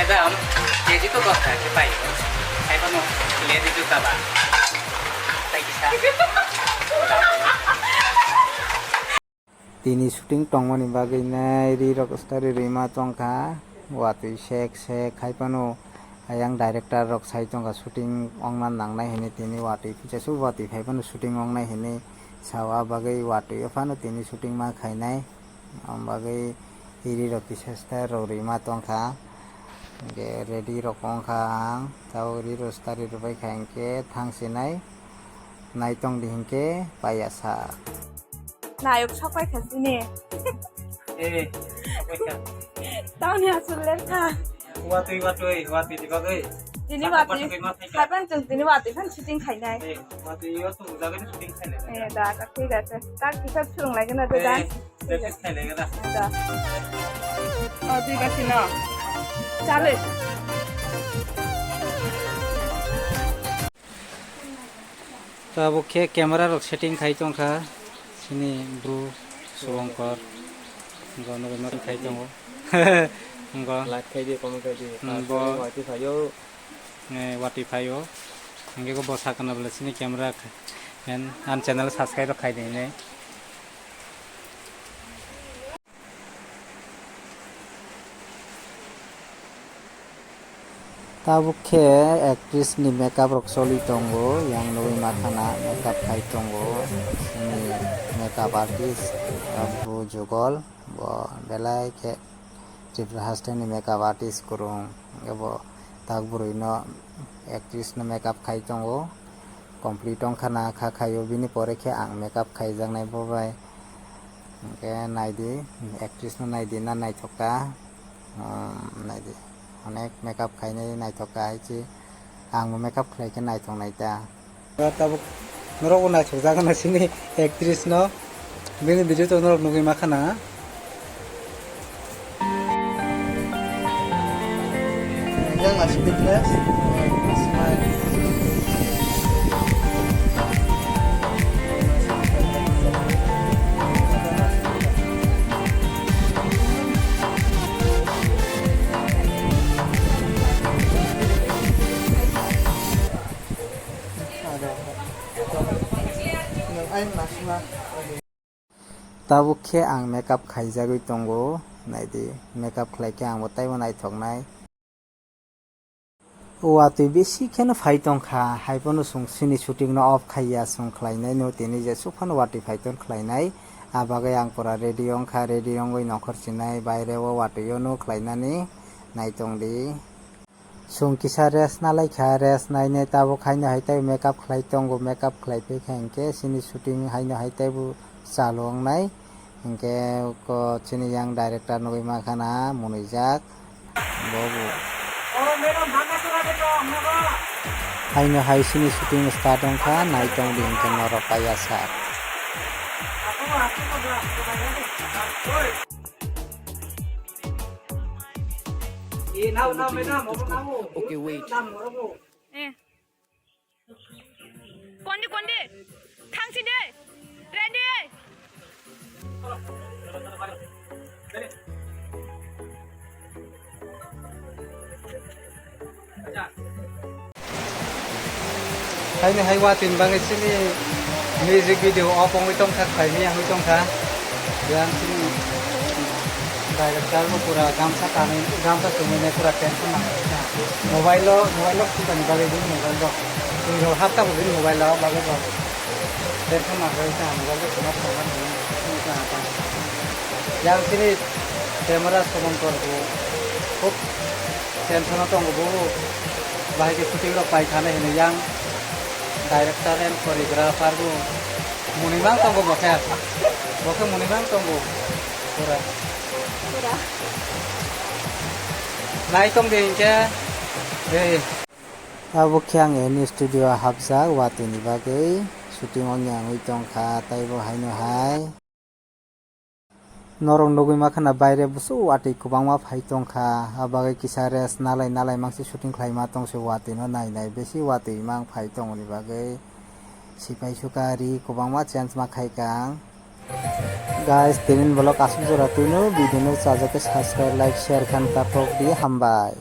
dalam keju itu kok kayak apa ya? Saya penuh lihat itu apa? Saya bisa. Tini shooting tongmani bagai nai ri rok story rima tongka watu shek hai pano ayang director rok sai tongka shooting ongman nangnai hini tini watu picha su watu hai pano shooting ongnai hini sawa bagai watu pano tini shooting ma khainai bagai iri rok pisesta rok rima tongka ge ready rok ongka ang tau ri ro story rubai khaingke thangsinai nai tong dihingke payasa 나욕 섞어야 됐으니 Eh, 다운이 아술레타 watu di bagai. ini wati kapan jeng ini wati kan syuting খাইনাই Watu itu tuh jaga shooting খাইলে। 다 ঠিক আছে তার কিসব শুরু লাগে না তো জান Practice খাইলে গেলা। ঠিক আছে না চলে Tabu ke camera rok setting khai tongkha sini bro subongkor ngono ngono khai tongo ngo like khai dia comment khai dia bo wati phayo wati phayo nge ko bosa kana bole sini camera men an channel subscribe khai dei ne tabu ke actress ni makeup rok soli tongo yang noi makana makeup khai tongo sini makeup artist abu jogol bo belai ke tripra haste ni makeup artist kurung ebo tak buruino actress na makeup khai tongo complete ong khana kha khayo bini pore ke ang makeup khai jang nai bobai ke naidi actress na naidi na nai thoka naidi অনেক মেকআপ খাই নাই নাই থকা আইছি আং মেকআপ খাই কে নাই থং নাই তা তাব নরক নাই থক জাগা সিনি 31 ন বিনি ভিডিও তো নরক নগি makhana yang masih fitness tabu ke ang makeup khai jagoi tongo naidi makeup khlai ke ang botai bonai thoknai ওয়াতে বেশি কেন ফাইতং খা হাইপনো সংসিনি শুটিং ন অফ খাইয়া সং খ্লাইনাই ন তেনি যে সুফান ওয়াটি ফাইতন খ্লাইনাই আবাগে আং পরা রেডি অংখা রেডি অঙ্গই নখরচিনাই বাইরে ও ওয়াটিও ন খ্লাইনানি নাইতং দি সংকিসা রেস নালাই খা রেস নাইনে তাবো খাইনো হাইতাই মেকআপ খ্লাইতংগো মেকআপ খ্লাইপে খাইনকে সিনি শুটিং হাইনো হাইতাইবু চালং নাই ইনকে ক চিনি yang ডাইরেক্টর নগই মাখানা মনিজাক ববু haino hai sini shooting start ongkha nai tong ding ke norok payasa okay wait 건디 탕치들 레디 haino hai watin bangai sini music video opong itong kha khai ni ang itong kha yang sini director mo pura gamsa kami gamsa tumene pura tension na mobile lo kita bagai din mobile lo tu hafta bo din mobile lo bagai bo tension na kai sa mobile lo kuma sama ni ka apa yang sini camera sobong kor bo খুব tension tong bo bahai ke shooting lo pai khana hene yang director and choreographer bu munibang tonggo boke munibang tonggo pura nai tong de inke abo khyang any studio habja watini bagai shooting ong yang ui tong kha taibo haino hai norong nogoi makhana baire busu wati kubangma phai tong kha abagai kisa res nalai mangsi shooting khlaima tong se wati no nai besi wati mang phai tong ni bagai sipai sukari kubangma chance ma khai kang guys tinin blog asu jora tuino video no sajake subscribe like share kan tapok di hambai